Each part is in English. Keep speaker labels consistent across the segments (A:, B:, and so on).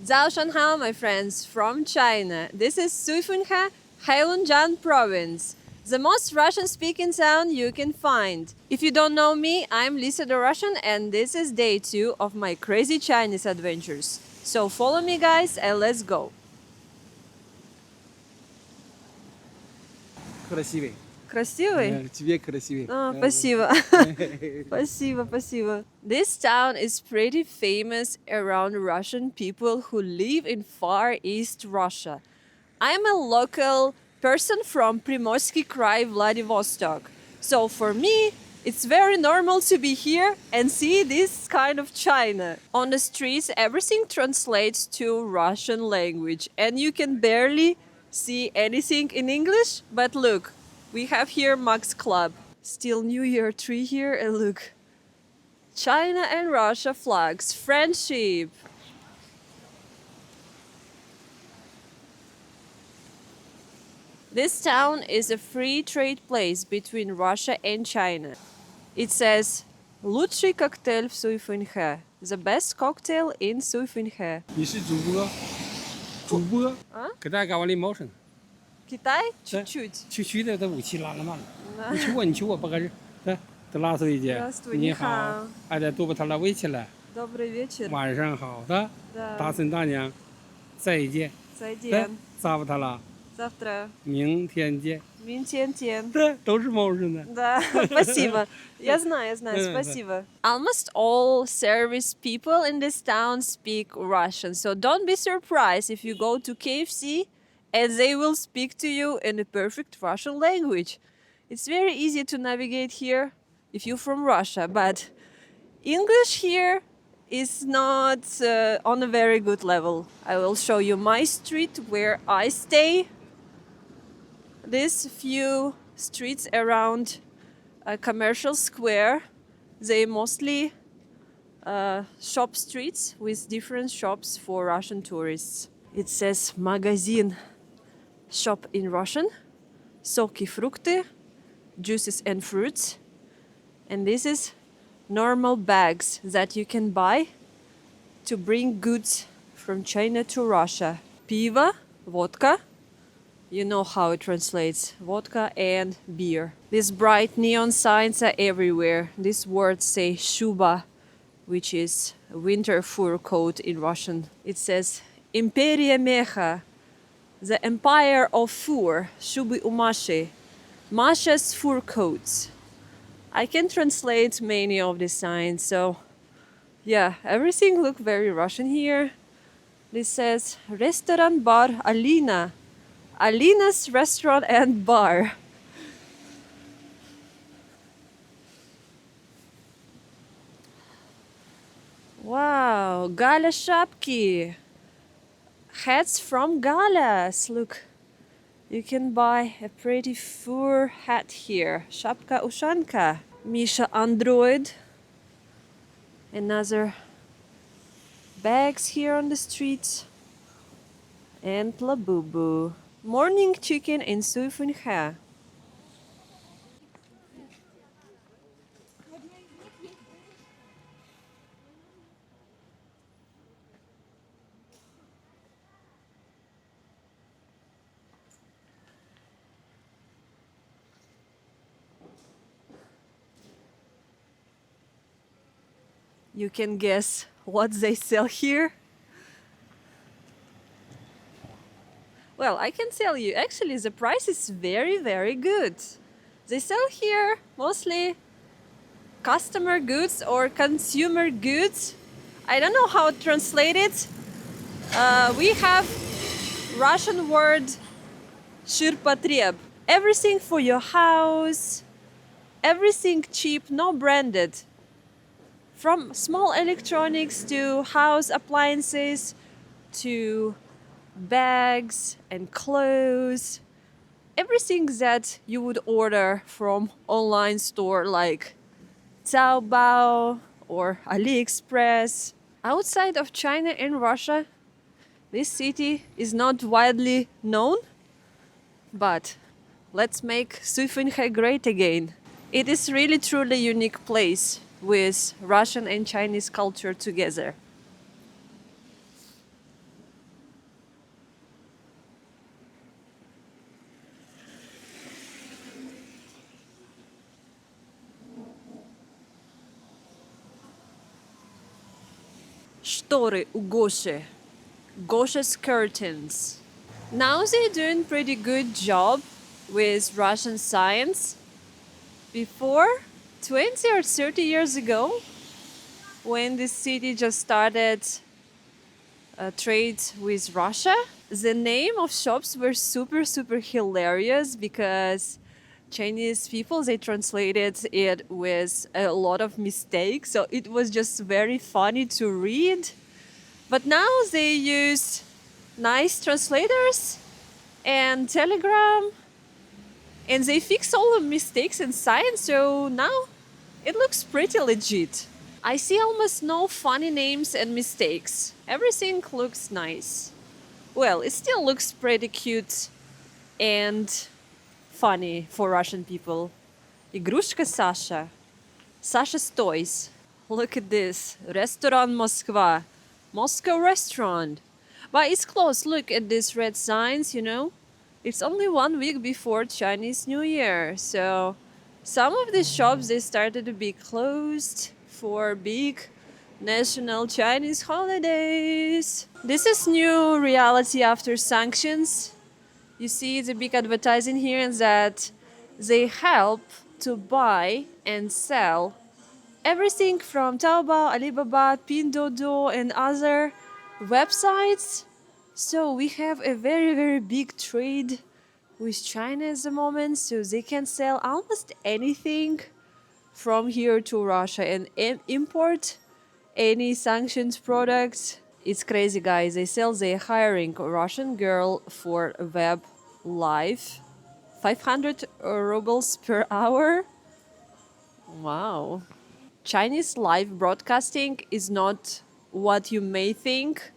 A: Zhao Shanhao, my friends, from China. This is Suifenhe, Heilongjiang province, the most Russian-speaking town you can find. If you don't know me, I'm Lisa the Russian, and this is day 2 of my crazy Chinese adventures. So follow me, guys, and let's go.
B: Красивый.
A: Красивый?
B: Тебе красивый.
A: Спасибо. Спасибо, спасибо. This town is pretty famous around Russian people who live in Far East Russia. I'm a local person from Primorsky Krai, Vladivostok. So for me, it's very normal to be here and see this kind of China. On the streets, everything translates to Russian language and you can barely see anything in English. But look, we have here Max Club. Still New Year tree here and look. China and Russia flags, friendship. This town is a free trade place between Russia and China. It says, "Лучший коктейль в Суифенhe." The best cocktail in Suifenhe.
B: 你是主播？主播？
A: 啊？
B: 给大家讲完了毛绳，
A: Китай? Чуть-чуть.
B: 区的武器拉了慢了。你求我不合适。来，德拉斯维姐，
A: Здравствуй,
B: 你
A: 你
B: 好
A: 好。
B: 爱在多布塔拉维起来，
A: Добрый вечер.
B: 晚上好的，大孙大娘，再见。
A: 再见。
B: 扎布塔拉，
A: Завтра.
B: 明天见。
A: 明天见.
B: Да, 都是毛绳的。
A: Да, спасибо. Я знаю, спасибо. Almost all service people in this town speak Russian, so don't be surprised if you go to KFC and they will speak to you in a perfect Russian language. It's very easy to navigate here if you're from Russia, but English here is not on a very good level. I will show you my street where I stay. These few streets around a commercial square, they mostly shop streets with different shops for Russian tourists. It says magazine shop in Russian, соки, фрукты, juices and fruits. And this is normal bags that you can buy to bring goods from China to Russia. Пиво, vodka. You know how it translates, vodka and beer. These bright neon signs are everywhere. These words say shuba, which is a winter fur coat in Russian. It says Imperia Mecha, the empire of fur, shuby umashi, Masha's fur coats. I can translate many of these signs, so yeah, everything looks very Russian here. This says Restaurant Bar Alina. Alina's restaurant and bar. Wow, Gala Shapki. Hats from Galas. Look, you can buy a pretty fur hat here. Shapka Ushanka. Misha Android. Another bags here on the streets. And Labubu. Morning chicken in Suifenhe. You can guess what they sell here? Well, I can tell you, actually, the price is very, very good. They sell here mostly customer goods or consumer goods. I don't know how to translate it. We have Russian word shirpotreb. Everything for your house, everything cheap, no branded. From small electronics to house appliances to bags and clothes, everything that you would order from online store like Taobao or AliExpress. Outside of China and Russia, this city is not widely known, but let's make Suifenhe great again. It is really truly unique place with Russian and Chinese culture together. Шторы у Гоши. Gosha's curtains. Now they're doing pretty good job with Russian science. Before, 20 or 30 years ago, when the city just started trade with Russia, the name of shops were super, super hilarious because Chinese people, they translated it with a lot of mistakes. So it was just very funny to read. But now they use nice translators and Telegram, and they fix all the mistakes in science. So now it looks pretty legit. I see almost no funny names and mistakes. Everything looks nice. Well, it still looks pretty cute and funny for Russian people. Игрушка Sasha. Sasha's toys. Look at this. Restaurant Moskva. Moscow restaurant. But it's closed. Look at these red signs, you know? It's only 1 week before Chinese New Year. So some of the shops, they started to be closed for big national Chinese holidays. This is new reality after sanctions. You see the big advertising here is that they help to buy and sell everything from Taobao, Alibaba, Pinduoduo, and other websites. So we have a very, very big trade with China at the moment. So they can sell almost anything from here to Russia and import any sanctions products. It's crazy, guys. They're hiring a Russian girl for web live. 500 rubles per hour. Wow. Chinese live broadcasting is not what you may think.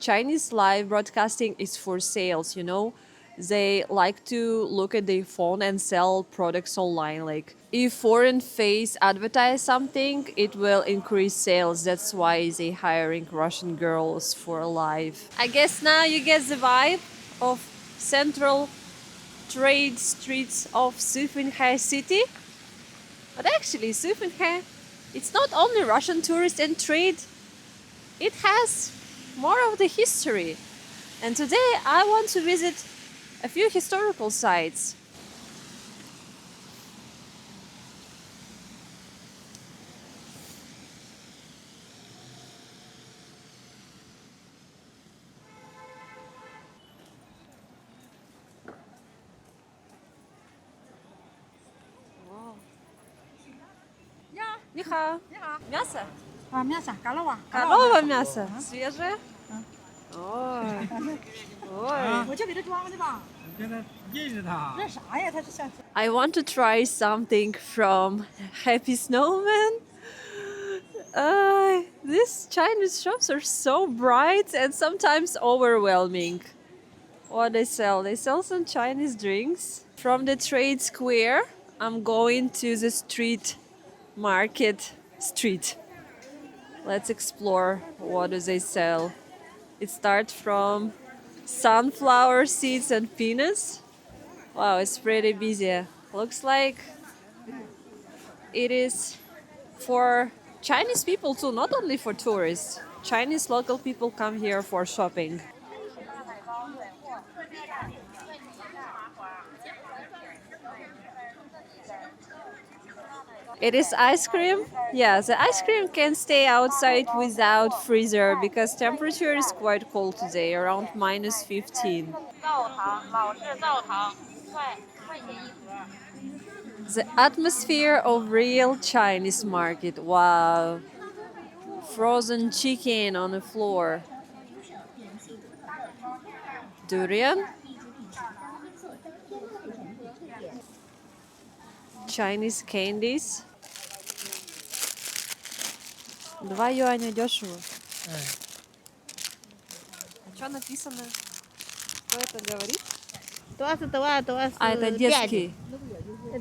A: Chinese live broadcasting is for sales, you know? They like to look at their phone and sell products online. Like, if foreign face advertise something, it will increase sales. That's why they hiring Russian girls for live. I guess now you get the vibe of central trade streets of Suifenhe city. But actually, Suifenhe, it's not only Russian tourists and trade, it has more of the history. And today I want to visit a few historical sites. Нихао. Мясо?
C: Мясо, голова.
A: Коровье мясо. Свежее? Ой. Ой.
C: 我就给他装的吧。
B: 现在认识他。
C: 那啥呀？他是像
A: I want to try something from Happy Snowman. These Chinese shops are so bright and sometimes overwhelming. What they sell? They sell some Chinese drinks. From the trade square, I'm going to the street market street. Let's explore what do they sell. It starts from sunflower seeds and peanuts. Wow, it's pretty busy. Looks like it is for Chinese people too, not only for tourists. Chinese local people come here for shopping. It is ice cream. Yeah, the ice cream can stay outside without freezer because temperature is quite cold today, around minus 15. The atmosphere of real Chinese market. Wow. Frozen chicken on the floor. Durian. Chinese candies. 2 юаня дешево. А что написано? Кто это говорит?
C: 多少
A: А, это детский.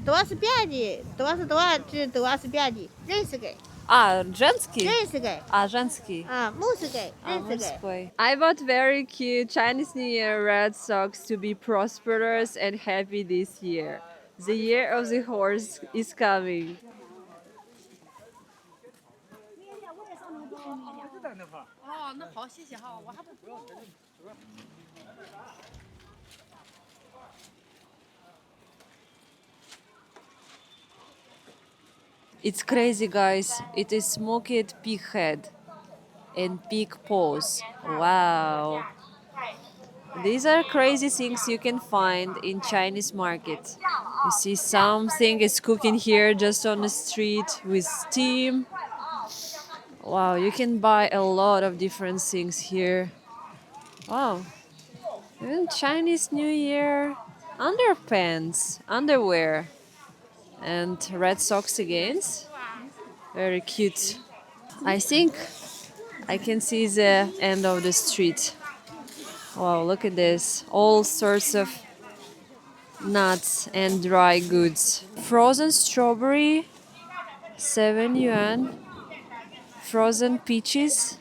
C: 25, 25 认识给
A: А, женский?
C: 认识给
A: А, женский.
C: 牧师给
A: А,
C: 认识给
A: мужской. I bought very cute Chinese New Year red socks to be prosperous and happy this year. The year of the horse is coming.
B: 在那块儿。
D: 哦，那好，谢谢哈，我还不。
A: It's crazy, guys. It is smoked pig head and pig paws. Wow. These are crazy things you can find in Chinese market. You see something is cooking here just on the street with steam. Wow, you can buy a lot of different things here. Wow. Even Chinese New Year underpants, underwear, and red socks again. Very cute. I think I can see the end of the street. Wow, look at this. All sorts of nuts and dry goods. Frozen strawberry, 7 yuan. Frozen peaches,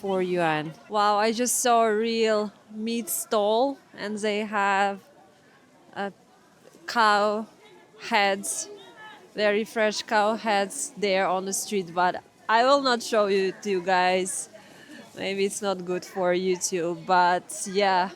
A: 4 yuan. Wow, I just saw a real meat stall and they have cow heads, very fresh cow heads there on the street, but I will not show you to you guys. Maybe it's not good for YouTube, but yeah,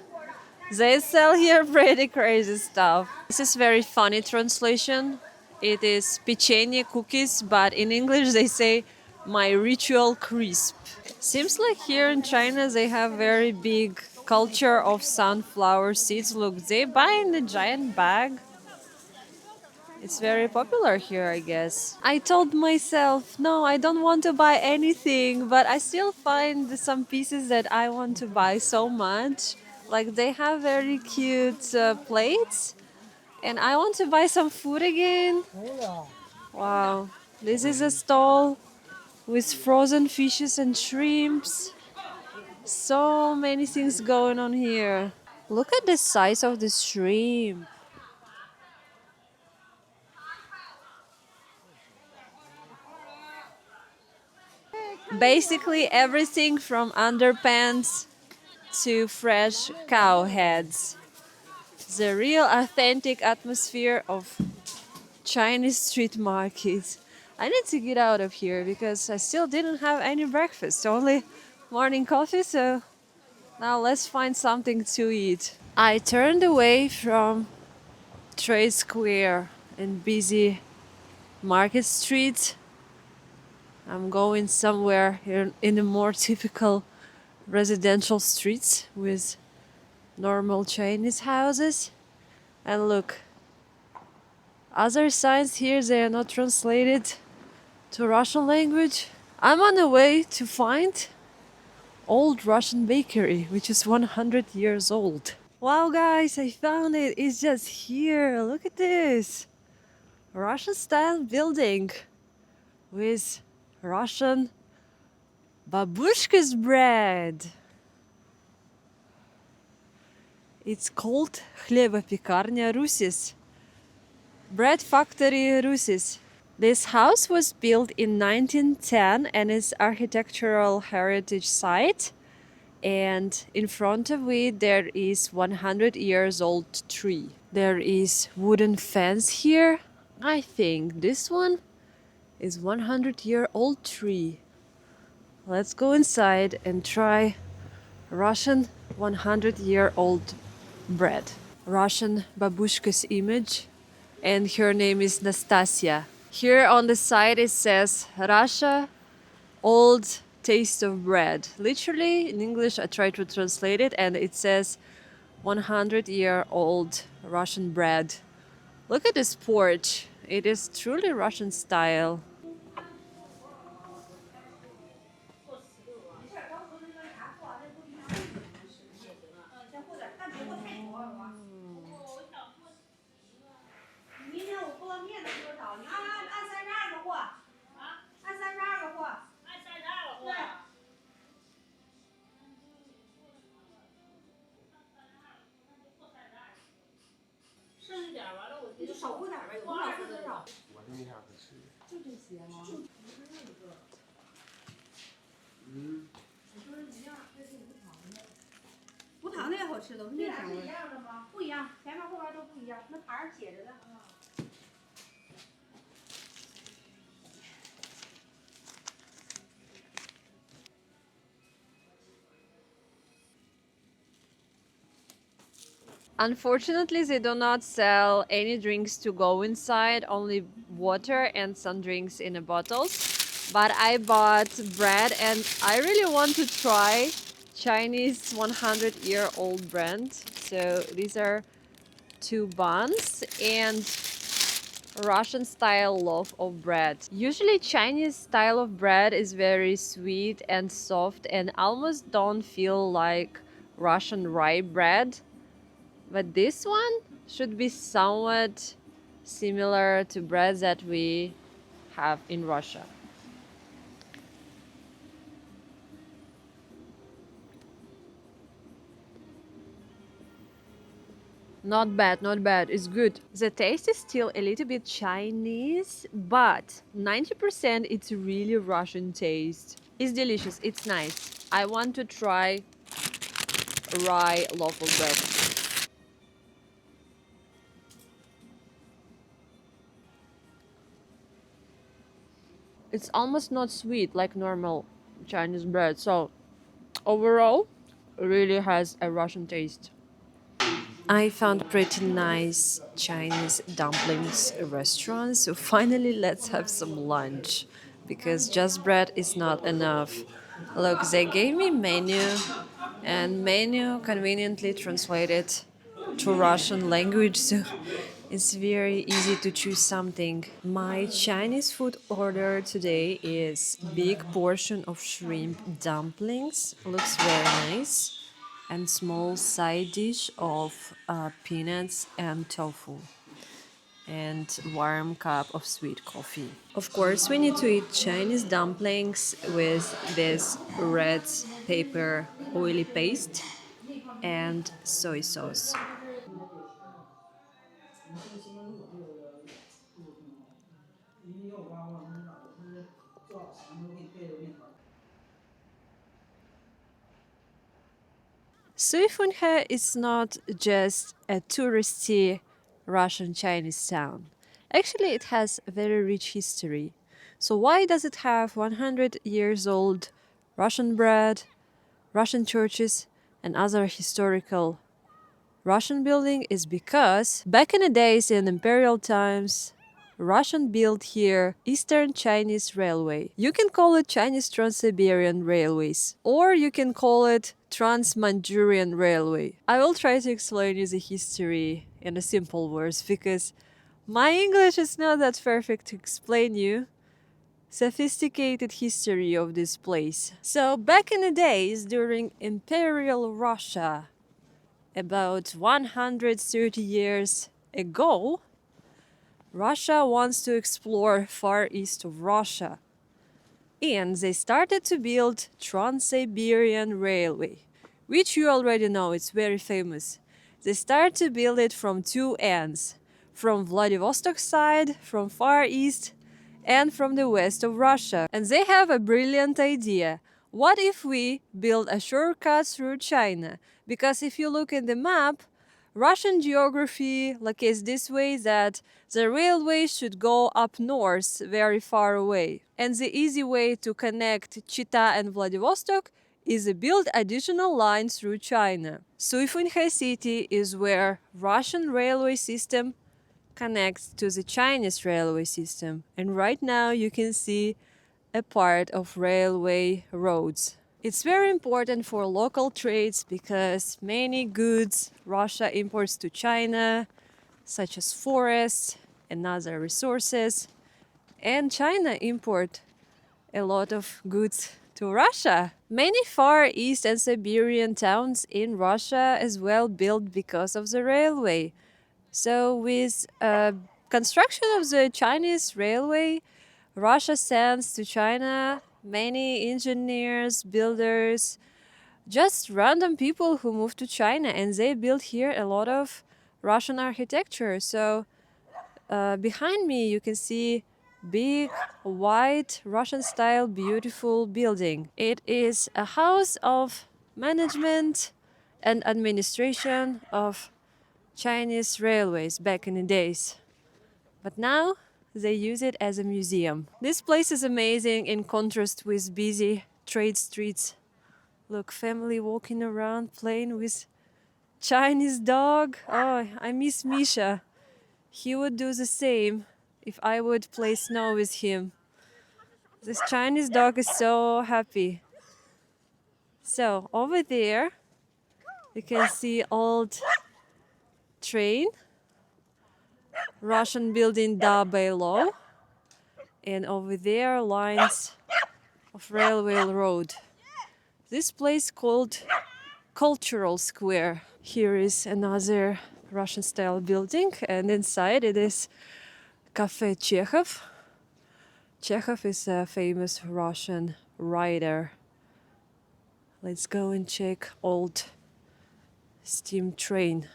A: they sell here pretty crazy stuff. This is very funny translation. It is pechenye cookies, but in English they say my ritual crisp. Seems like here in China they have very big culture of sunflower seeds. Look, they buy in a giant bag. It's very popular here, I guess. I told myself, no, I don't want to buy anything, but I still find some pieces that I want to buy so much. Like they have very cute plates, and I want to buy some food again. Wow, this is a stall with frozen fishes and shrimps. So many things going on here. Look at the size of the shrimp. Basically everything from underpants to fresh cow heads. The real authentic atmosphere of Chinese street markets. I need to get out of here because I still didn't have any breakfast, only morning coffee, so now let's find something to eat. I turned away from Trade Square and busy market street. I'm going somewhere here in the more typical residential streets with normal Chinese houses. And look, other signs here, they are not translated to Russian language. I'm on the way to find old Russian bakery, which is 100 years old. Wow, guys, I found it. It's just here. Look at this. Russian style building with Russian babushka's bread. It's called Хлебопекарня Rusis. Bread Factory Rusis. This house was built in 1910 and is architectural heritage site. And in front of it there is 100 years old tree. There is wooden fence here. I think this one is 100-year-old tree. Let's go inside and try Russian 100-year-old bread. Russian babushka's image, and her name is Nastasia. Here on the side it says Russia, old taste of bread. Literally in English I tried to translate it and it says 100-year-old Russian bread. Look at this porch. It is truly Russian style. Unfortunately, they do not sell any drinks to go inside, only water and some drinks in a bottles. But I bought bread and I really want to try Chinese 100-year-old bread. So these are two buns and Russian style loaf of bread. Usually Chinese style of bread is very sweet and soft and almost don't feel like Russian rye bread. But this one should be somewhat similar to breads that we have in Russia. Not bad, not bad. It's good. The taste is still a little bit Chinese, but 90% it's really Russian taste. It's delicious. It's nice. I want to try rye loaf of bread. It's almost not sweet like normal Chinese bread. So overall, it really has a Russian taste. I found pretty nice Chinese dumplings restaurant, so finally let's have some lunch because just bread is not enough. Look, they gave me menu and menu conveniently translated to Russian language, so it's very easy to choose something. My Chinese food order today is big portion of shrimp dumplings. Looks very nice and small side dish of peanuts and tofu and warm cup of sweet coffee. Of course, we need to eat Chinese dumplings with this red paper oily paste and soy sauce. Suifenhe is not just a touristy Russian Chinese town. Actually, it has a very rich history. So why does it have 100 years old Russian bread, Russian churches, and other historical Russian building is because back in the days in imperial times, Russian built here Eastern Chinese Railway. You can call it Chinese Trans-Siberian Railways or you can call it Trans-Manchurian Railway. I will try to explain you the history in a simple words because my English is not that perfect to explain you sophisticated history of this place. So back in the days during Imperial Russia, about 130 years ago, Russia wants to explore far east of Russia. And they started to build Trans-Siberian Railway, which you already know, it's very famous. They started to build it from two ends, from Vladivostok side, from far east, and from the west of Russia. And they have a brilliant idea. What if we build a shortcut through China? Because if you look in the map, Russian geography locates this way that the railway should go up north very far away. And the easy way to connect Chita and Vladivostok is to build additional lines through China. Suifenhe city is where Russian railway system connects to the Chinese railway system. And right now you can see a part of railway roads. It's very important for local trades because many goods Russia imports to China, such as forests and other resources, and China import a lot of goods to Russia. Many Far East and Siberian towns in Russia as well built because of the railway. So with construction of the Chinese railway, Russia sends to China many engineers, builders, just random people who moved to China and they built here a lot of Russian architecture. So behind me you can see big, white, Russian style, beautiful building. It is a house of management and administration of Chinese railways back in the days. But now they use it as a museum. This place is amazing in contrast with busy trade streets. Look, family walking around playing with Chinese dog. Oh, I miss Misha. He would do the same if I would play snow with him. This Chinese dog is so happy. So over there, you can see old train, Russian building Da Below, and over there lines of railway road. This place called Cultural Square. Here is another Russian style building, and inside it is Cafe Chekhov. Chekhov is a famous Russian writer. Let's go and check old steam train.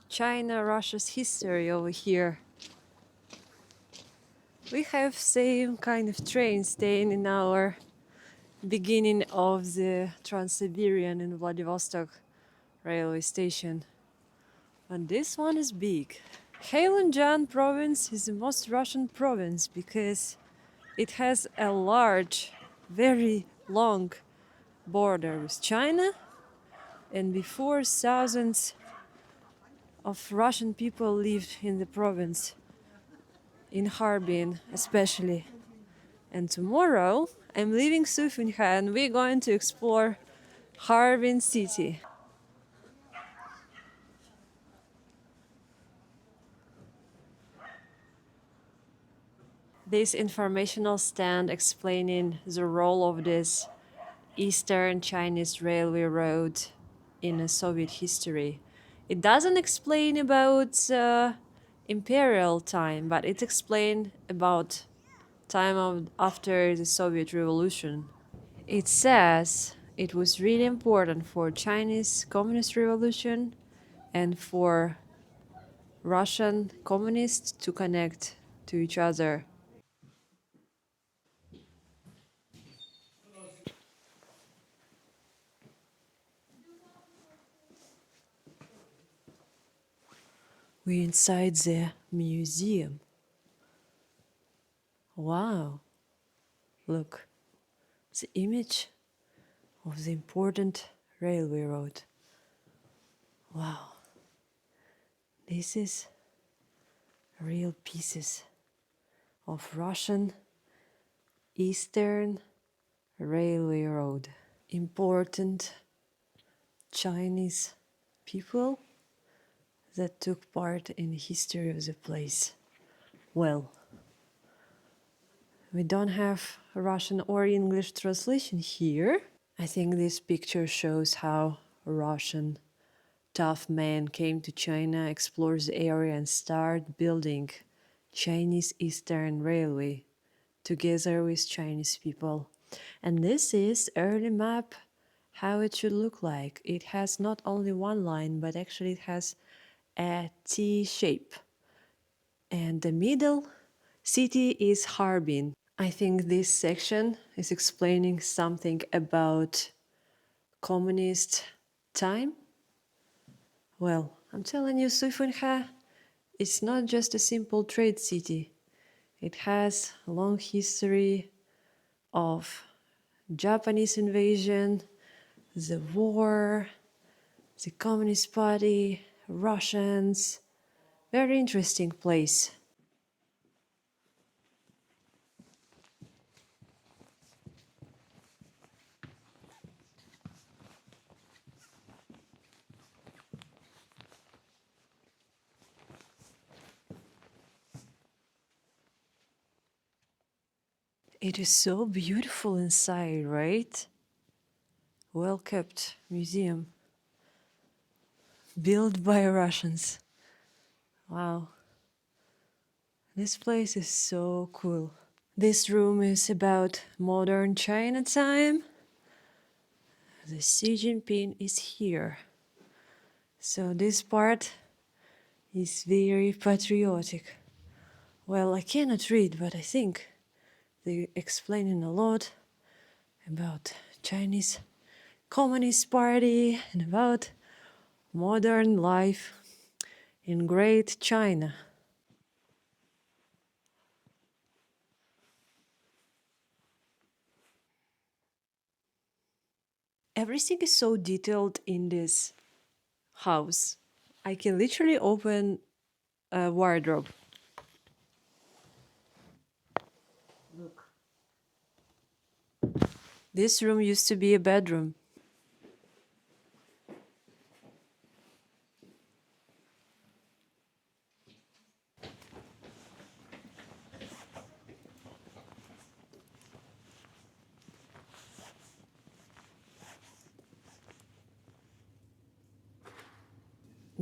A: China, Russia's history over here. We have same kind of train staying in our beginning of the Trans-Siberian in Vladivostok railway station. And this one is big. Heilongjiang province is the most Russian province because it has a large, very long border with China, and before thousands of Russian people lived in the province, in Harbin especially. And tomorrow I'm leaving Suifenhe and we're going to explore Harbin city. This informational stand explaining the role of this Eastern Chinese Railway Road in Soviet history. It doesn't explain about imperial time, but it explains about time after the Soviet Revolution. It says it was really important for Chinese Communist Revolution and for Russian communists to connect to each other. We're inside the museum. Wow, look, the image of the important railway road. Wow, this is real pieces of Russian Eastern Railway Road. Important Chinese people that took part in the history of the place. Well, we don't have a Russian or English translation here. I think this picture shows how Russian tough men came to China, explored the area and started building Chinese Eastern Railway together with Chinese people. And this is early map how it should look like. It has not only one line, but actually it has a T shape. And the middle city is Harbin. I think this section is explaining something about communist time. Well, I'm telling you, Suifenhe, it's not just a simple trade city. It has a long history of Japanese invasion, the war, the Communist Party, Russians. Very interesting place. It is so beautiful inside, right? Well kept museum. Built by Russians. Wow. This place is so cool. This room is about modern China time. The Xi Jinping is here. So this part is very patriotic. Well, I cannot read, but I think they're explaining a lot about Chinese Communist Party and about modern life in Great China. Everything is so detailed in this house. I can literally open a wardrobe. Look. This room used to be a bedroom.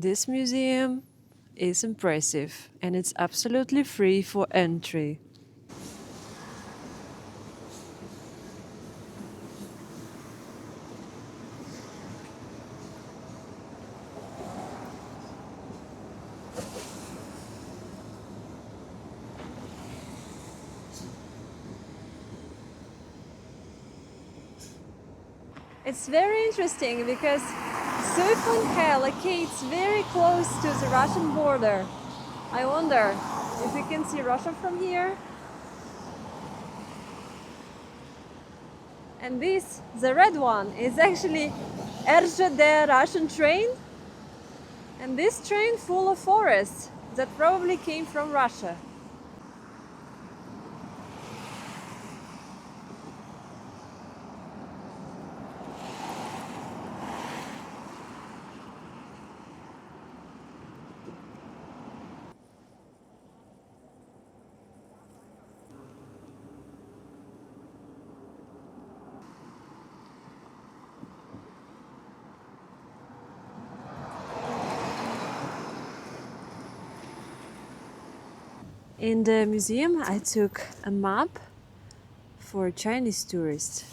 A: This museum is impressive and it's absolutely free for entry. It's very interesting because Suifenhe locates very close to the Russian border. I wonder if we can see Russia from here. And this, the red one, is actually RZD Russian train. And this train full of forests that probably came from Russia. In the museum, I took a map for Chinese tourists.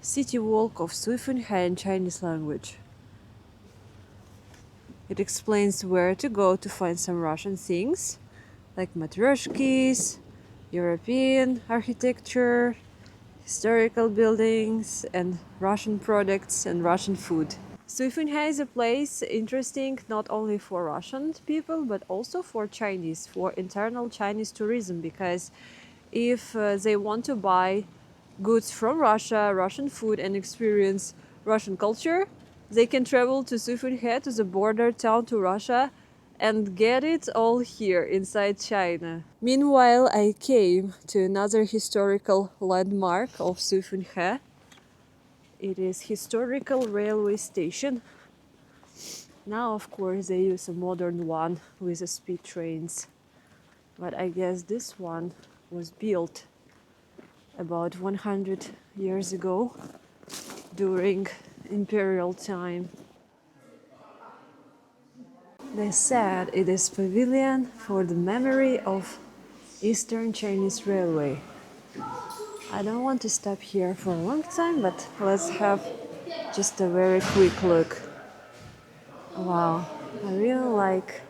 A: City walk of Suifenhe in Chinese language. It explains where to go to find some Russian things, like matryoshkis, European architecture, historical buildings, and Russian products and Russian food. Suifenhe is a place interesting not only for Russian people but also for Chinese, for internal Chinese tourism, because if they want to buy goods from Russia, Russian food, and experience Russian culture, they can travel to Suifenhe, to the border town to Russia, and get it all here inside China. Meanwhile, I came to another historical landmark of Suifenhe. It is historical railway station. Now, of course, they use a modern one with the speed trains. But I guess this one was built about 100 years ago during imperial time. They said it is pavilion for the memory of Eastern Chinese Railway. I don't want to stop here for a long time, but let's have just a very quick look. Wow, I really like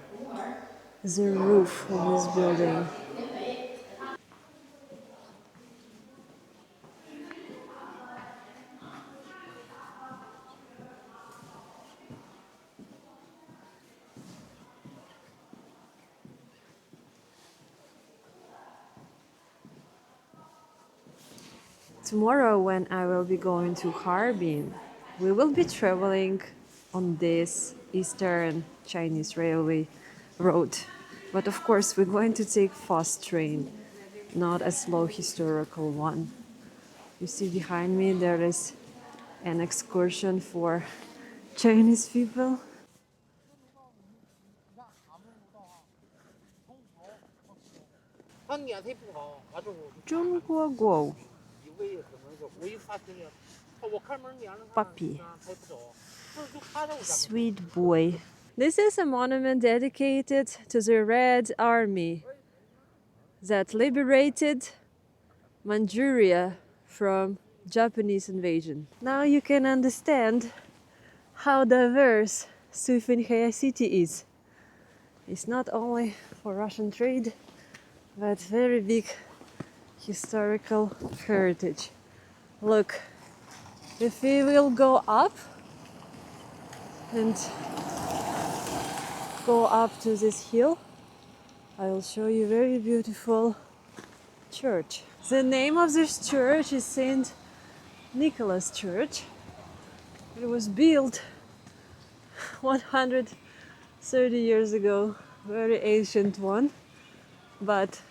A: the roof of this building. Tomorrow, when I will be going to Harbin, we will be traveling on this Eastern Chinese Railway road. But of course, we're going to take fast train, not a slow historical one. You see behind me there is an excursion for Chinese people.
B: 他撵忒不好，完之后
A: 中国狗
B: 以为可能是违法停了，我开门撵了他，
A: puppy,
B: 他也不走，这就看着我。
A: sweet boy. This is a monument dedicated to the Red Army that liberated Manchuria from Japanese invasion. Now you can understand how diverse Suifenhe city is. It's not only for Russian trade, but very big historical heritage. Look, If we will go up and go up to this hill, I will show you very beautiful church. The name of this church is Saint Nicholas Church. It was built 130 years ago, very ancient one. But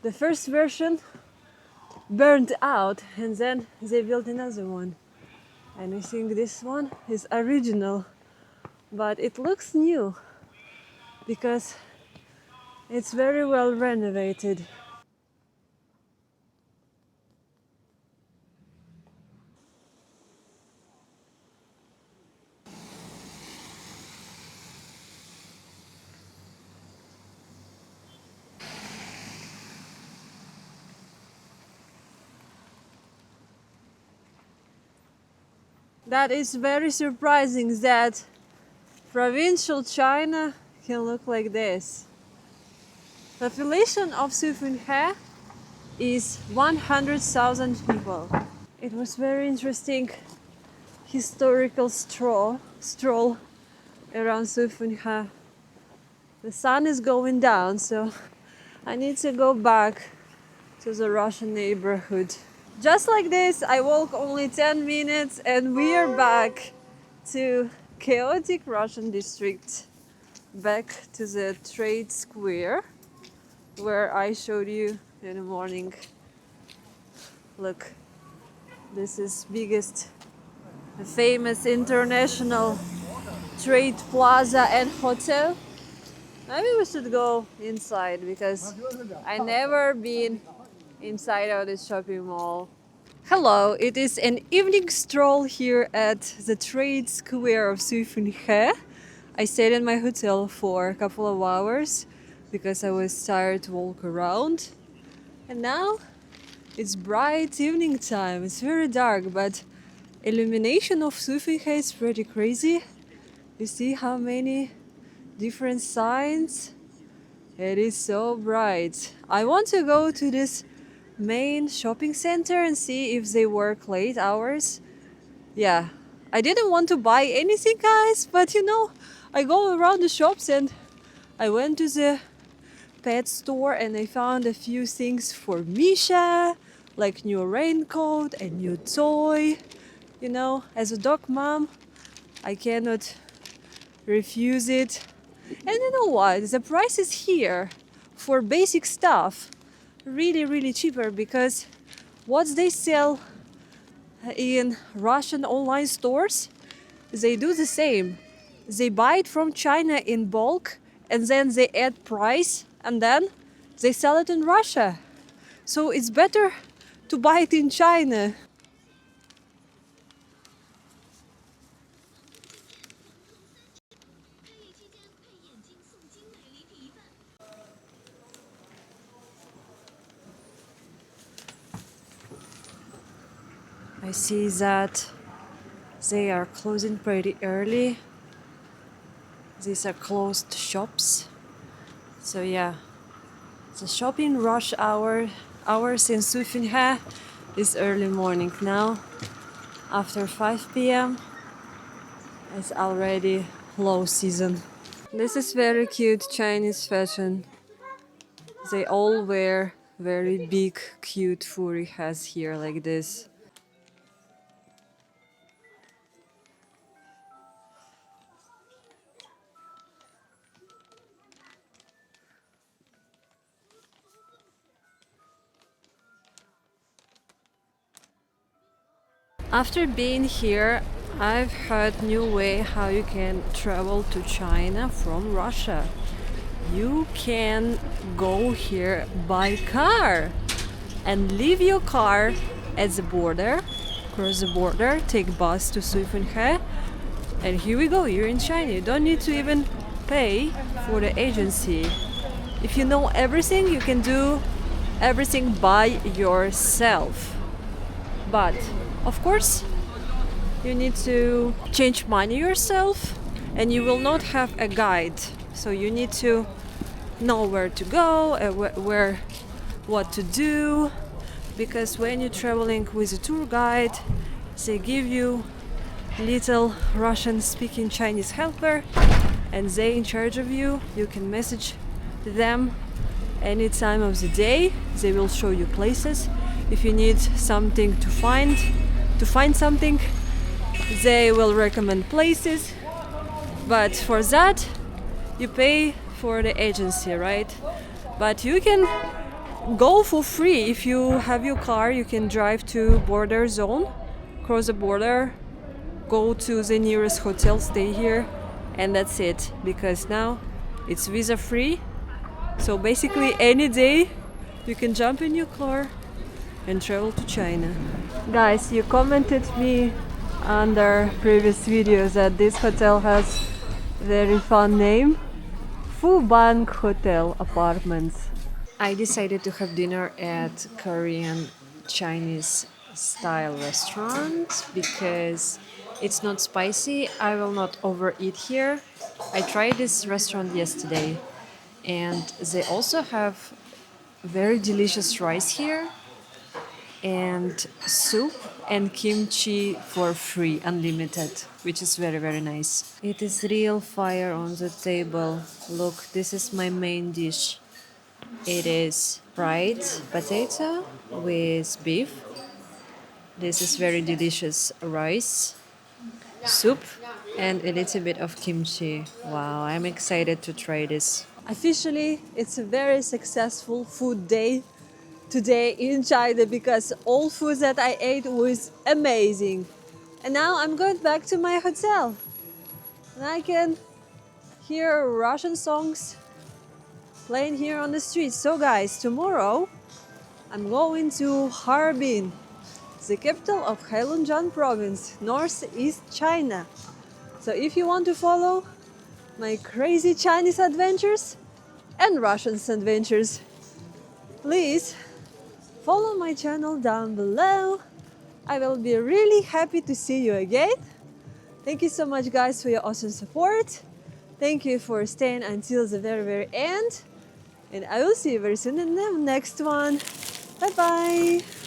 A: the first version burned out and then they built another one. And I think this one is original, but it looks new because it's very well renovated. That is very surprising that provincial China can look like this. Population of Suifenhe is 100,000 people. It was very interesting historical stroll around Suifenhe. The sun is going down, so I need to go back to the Russian neighborhood. Just like this, I walk only 10 minutes and we are back to chaotic Russian district, back to the trade square where I showed you in the morning. Look, this is biggest, famous international trade plaza and hotel. Maybe we should go inside because I never been inside of this shopping mall. Hello, it is an evening stroll here at the trade square of Suifenhe. I stayed in my hotel for a couple of hours because I was tired to walk around. And now it's bright evening time. It's very dark, but illumination of Suifenhe is pretty crazy. You see how many different signs? It is so bright. I want to go to this main shopping center and see if they work late hours. Yeah, I didn't want to buy anything, guys, but you know, I go around the shops and I went to the pet store and I found a few things for Misha, like new raincoat and new toy. You know, as a dog mom, I cannot refuse it. And you know what? The prices here for basic stuff really cheaper, because what they sell in Russian online stores, they do the same. They buy it from China in bulk and then they add price and then they sell it in Russia. So it's better to buy it in China. I see that they are closing pretty early. These are closed shops. So yeah, the shopping rush hours in Suifenhe is early morning now. After 5 p.m. it's already low season. This is very cute Chinese fashion. They all wear very big cute furry hats here like this. After being here, I've heard new way how you can travel to China from Russia. You can go here by car and leave your car at the border, cross the border, take bus to Suifenhe, and here we go, you're in China. You don't need to even pay for the agency. If you know everything, you can do everything by yourself. But of course, you need to change money yourself and you will not have a guide. So you need to know where to go, what to do. Because when you're traveling with a tour guide, they give you little Russian speaking Chinese helper and they in charge of you. You can message them any time of the day. They will show you places. If you need something to find something, they will recommend places. But for that you pay for the agency, right? But you can go for free. If you have your car, you can drive to border zone, cross the border, go to the nearest hotel, stay here, and that's it, because now it's visa free. So basically any day you can jump in your car and travel to China. Guys, you commented me under previous videos that this hotel has very fun name, Fubang Hotel Apartments. I decided to have dinner at Korean Chinese style restaurant because it's not spicy. I will not overeat here. I tried this restaurant yesterday and they also have very delicious rice here and soup and kimchi for free, unlimited, which is very, very nice. It is real fire on the table. Look, this is my main dish. It is fried potato with beef. This is very delicious rice, soup, and a little bit of kimchi. Wow, I'm excited to try this. Officially, it's a very successful food day today in China because all food that I ate was amazing. And now I'm going back to my hotel and I can hear Russian songs playing here on the streets. So guys, tomorrow I'm going to Harbin, the capital of Heilongjiang province, northeast China. So if you want to follow my crazy Chinese adventures and Russian adventures, please follow my channel down below. I will be really happy to see you again. Thank you so much guys for your awesome support. Thank you for staying until the very, very end. And I will see you very soon in the next one. Bye bye.